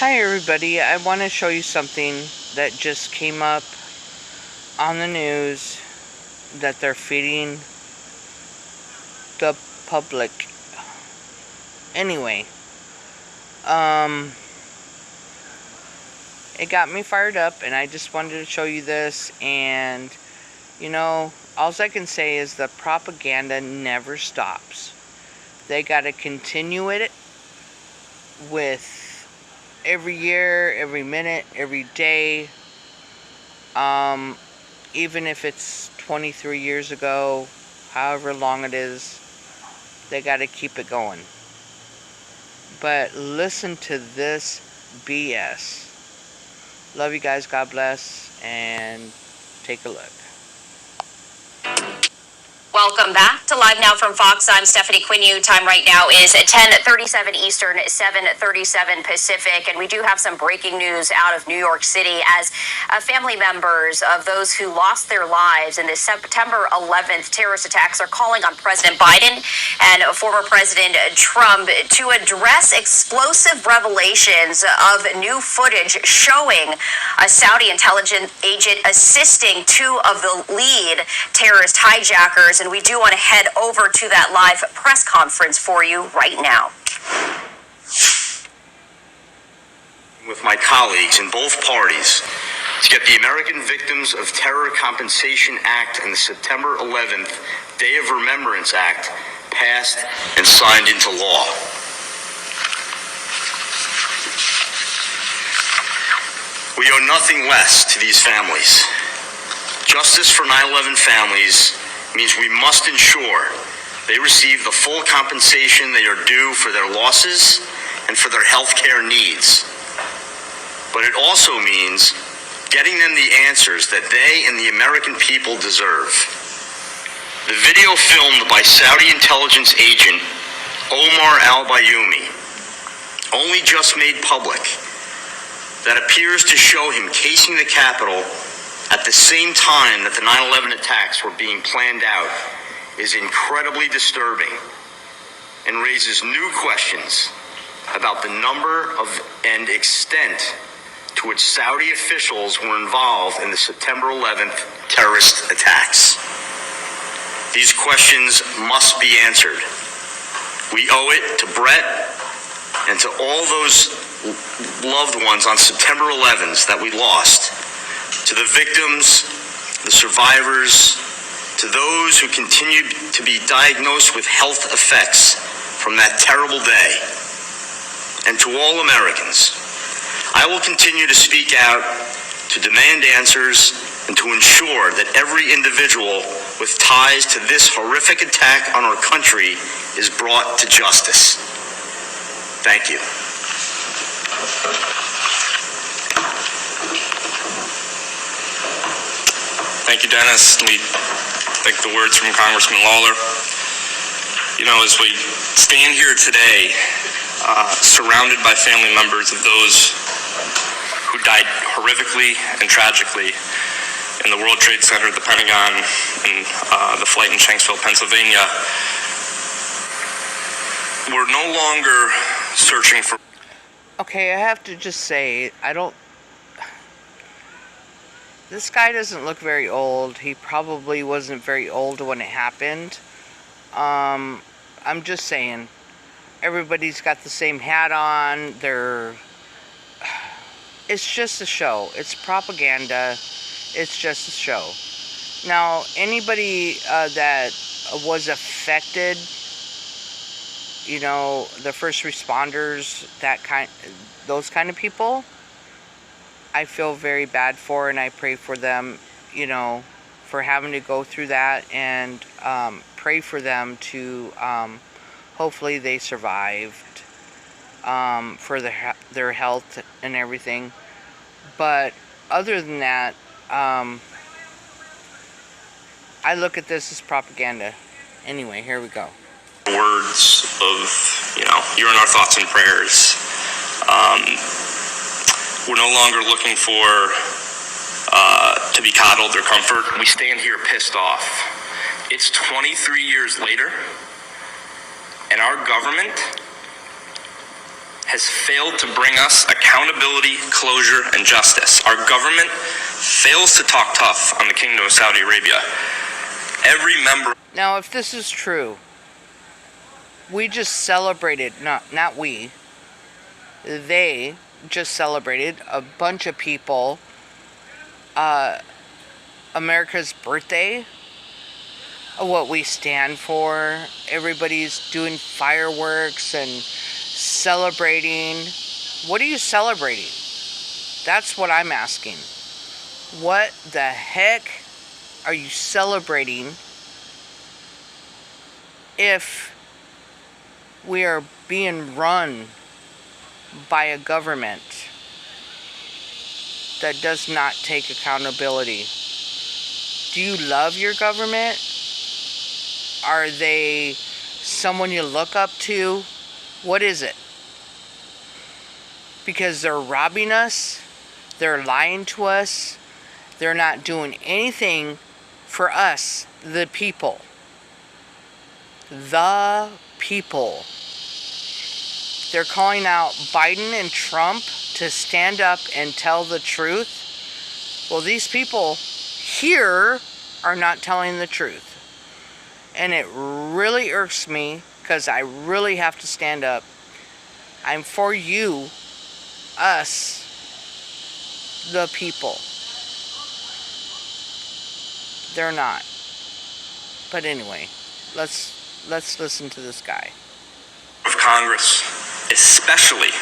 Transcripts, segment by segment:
Hi everybody, I want to show you something that just came up on the news that they're feeding the public. Anyway, it got me fired up and I just wanted to show you this, and all I can say is the propaganda never stops. They got to continue it with every year, every minute, every day, even if it's 23 years ago, however long it is, they got to keep it going. But listen to this BS. Love you guys, God bless, and take a look. Welcome back to Live Now from Fox. I'm Stephanie Quinu. Time right now is 10:37 Eastern, 7:37 Pacific, and we do have some breaking news out of New York City as family members of those who lost their lives in the September 11th terrorist attacks are calling on President Biden and former President Trump to address explosive revelations of new footage showing a Saudi intelligence agent assisting two of the lead terrorist hijackers. And we do want to head over to that live press conference for you right now. With my colleagues in both parties to get the American Victims of Terror Compensation Act and the September 11th Day of Remembrance Act passed and signed into law. We owe nothing less to these families. Justice for 9/11 families means we must ensure they receive the full compensation they are due for their losses and for their health care needs. But it also means getting them the answers that they and the American people deserve. The video filmed by Saudi intelligence agent Omar al-Bayoumi, only just made public, that appears to show him casing the Capitol at the same time that the 9/11 attacks were being planned out, is incredibly disturbing and raises new questions about the number of and extent to which Saudi officials were involved in the September 11th terrorist attacks. These questions must be answered. We owe it to Brett and to all those loved ones on September 11th that we lost, to the victims, the survivors, to those who continue to be diagnosed with health effects from that terrible day, and to all Americans. I will continue to speak out, to demand answers, and to ensure that every individual with ties to this horrific attack on our country is brought to justice. Thank you. Thank you, Dennis. We think the words from Congressman Lawler. As we stand here today, surrounded by family members of those who died horrifically and tragically in the World Trade Center, the Pentagon, and the flight in Shanksville, Pennsylvania, we're no longer searching for... Okay, I have to just say, this guy doesn't look very old. He probably wasn't very old when it happened. I'm just saying, everybody's got the same hat on. It's just a show. It's propaganda. It's just a show. Now, anybody that was affected, the first responders, those kind of people, I feel very bad for, and I pray for them, for having to go through that, and pray for them to, hopefully they survived, for their health and everything. But other than that, I look at this as propaganda. Anyway, here we go. Words of, you're in our thoughts and prayers. We're no longer looking for to be coddled or comfort. We stand here pissed off. It's 23 years later, and our government has failed to bring us accountability, closure, and justice. Our government fails to talk tough on the Kingdom of Saudi Arabia. Every member... Now, if this is true, we just celebrated, not we, they just celebrated, a bunch of people, America's birthday, what we stand for. Everybody's doing fireworks and celebrating. What are you celebrating? That's what I'm asking. What the heck are you celebrating if we are being run by a government that does not take accountability? Do you love your government? Are they someone you look up to? What is it? Because they're robbing us, they're lying to us, they're not doing anything for us, the people. The people. They're calling out Biden and Trump to stand up and tell the truth. Well, these people here are not telling the truth. And it really irks me because I really have to stand up. I'm for you, us, the people. They're not. But anyway, let's listen to this guy. Of Congress, especially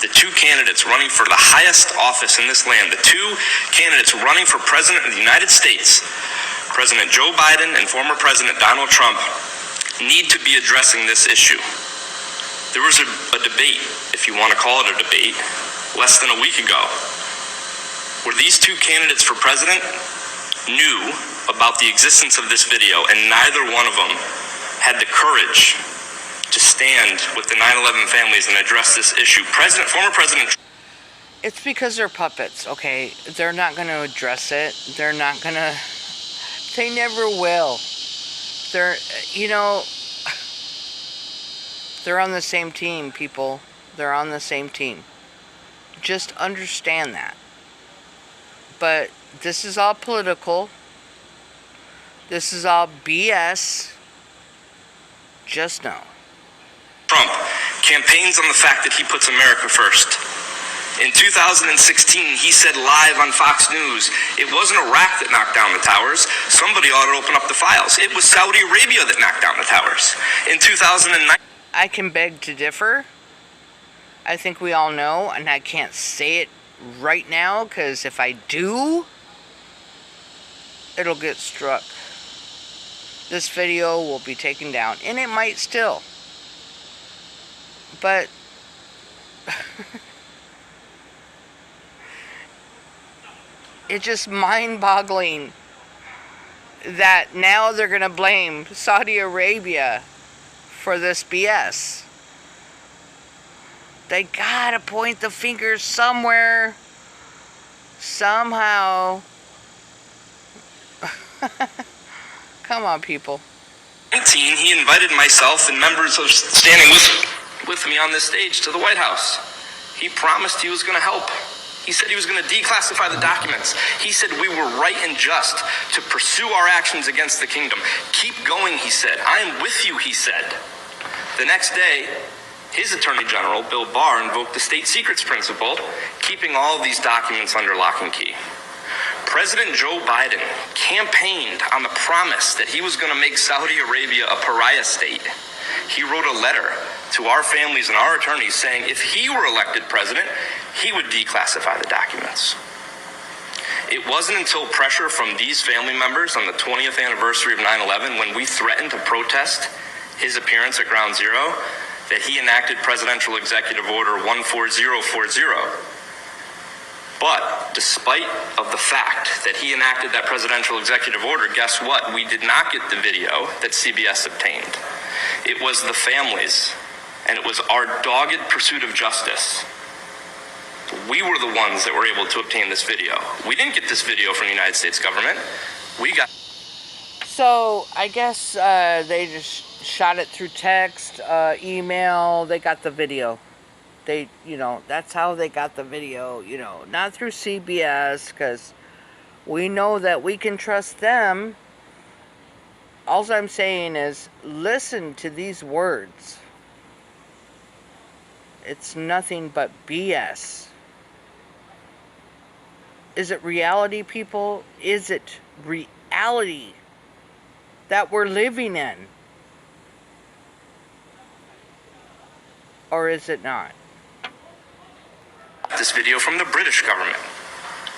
the two candidates running for the highest office in this land, the two candidates running for President of the United States, President Joe Biden and former President Donald Trump, need to be addressing this issue. There was a debate, if you want to call it a debate, less than a week ago, where these two candidates for president knew about the existence of this video, and neither one of them had the courage to stand with the 9/11 families and address this issue. Former President... It's because they're puppets, okay? They're not going to address it. They're not going to... They never will. They're, they're on the same team, people. They're on the same team. Just understand that. But this is all political. This is all BS. Just know. Trump campaigns on the fact that he puts America first. In 2016, he said live on Fox News, it wasn't Iraq that knocked down the towers. Somebody ought to open up the files. It was Saudi Arabia that knocked down the towers. In 2009... I can beg to differ. I think we all know, and I can't say it right now, because if I do, it'll get struck. This video will be taken down, and it might still. But... it's just mind-boggling that now they're going to blame Saudi Arabia for this BS. They gotta point the finger somewhere, somehow. Come on, people. 19, he invited myself and members of standing with me on this stage to the White House. He promised he was going to help. He said he was going to declassify the documents. He said we were right and just to pursue our actions against the kingdom. Keep going, he said. I am with you, he said. The next day, his Attorney General, Bill Barr, invoked the state secrets principle, keeping all of these documents under lock and key. President Joe Biden campaigned on the promise that he was going to make Saudi Arabia a pariah state. He wrote a letter to our families and our attorneys saying if he were elected president, he would declassify the documents. It wasn't until pressure from these family members on the 20th anniversary of 9/11 when we threatened to protest his appearance at Ground Zero that he enacted Presidential Executive Order 14040. But despite of the fact that he enacted that presidential executive order, guess what? We did not get the video that CBS obtained. It was the families, and it was our dogged pursuit of justice. We were the ones that were able to obtain this video. We didn't get this video from the United States government. We got... So, I guess they just shot it through text, email, they got the video. They, that's how they got the video, not through CBS, because we know that we can trust them. All I'm saying is listen to these words. It's nothing but BS. Is it reality, people? Is it reality that we're living in? Or is it not? This video from the British government.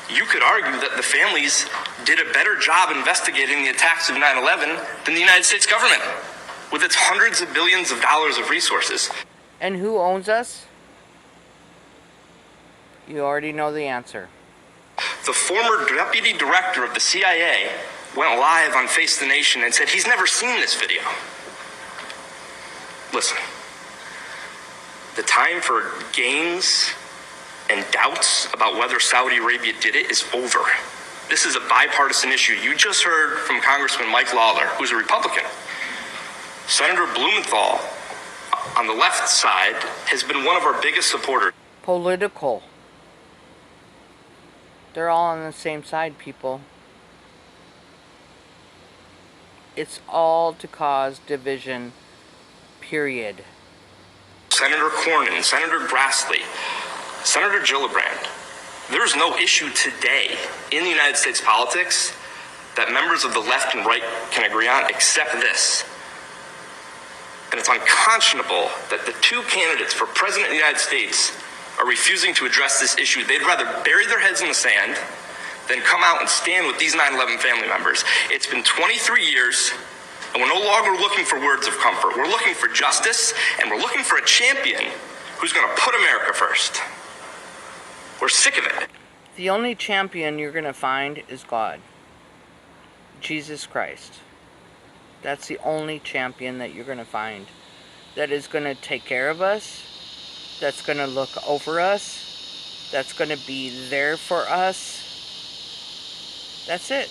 You could argue that the families did a better job investigating the attacks of 9/11 than the United States government, with its hundreds of billions of dollars of resources. And who owns us? You already know the answer. The former deputy director of the CIA went live on Face the Nation and said he's never seen this video. Listen, the time for games and doubts about whether Saudi Arabia did it is over. This is a bipartisan issue. You just heard from Congressman Mike Lawler, who's a Republican. Senator Blumenthal, on the left side, has been one of our biggest supporters. Political. They're all on the same side, people. It's all to cause division, period. Senator Cornyn, Senator Grassley, Senator Gillibrand. There is no issue today in the United States politics that members of the left and right can agree on except this. And it's unconscionable that the two candidates for president of the United States are refusing to address this issue. They'd rather bury their heads in the sand than come out and stand with these 9/11 family members. It's been 23 years, and we're no longer looking for words of comfort. We're looking for justice, and we're looking for a champion who's going to put America first. We're sick of it. The only champion you're going to find is God. Jesus Christ. That's the only champion that you're going to find that is going to take care of us, that's going to look over us, that's going to be there for us. That's it.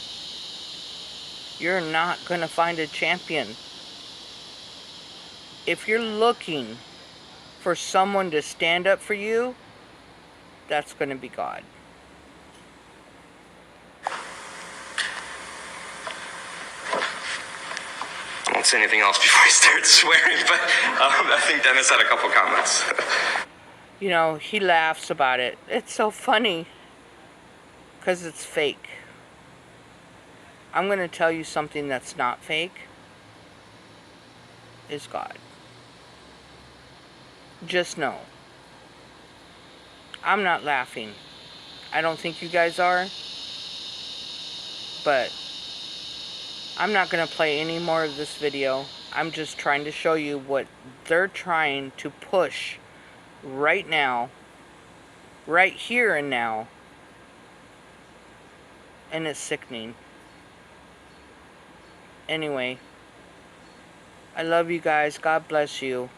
You're not going to find a champion. If you're looking for someone to stand up for you, that's going to be God. I won't say anything else before I start swearing, but I think Dennis had a couple comments. He laughs about it. It's so funny because it's fake. I'm going to tell you something that's not fake is God. Just know. I'm not laughing. I don't think you guys are. But I'm not going to play any more of this video. I'm just trying to show you what they're trying to push right now. Right here and now. And it's sickening. Anyway. I love you guys. God bless you.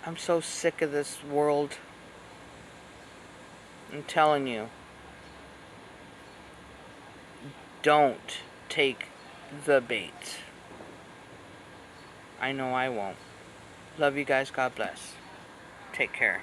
I'm so sick of this world. I'm telling you. Don't take the bait. I know I won't. Love you guys. God bless. Take care.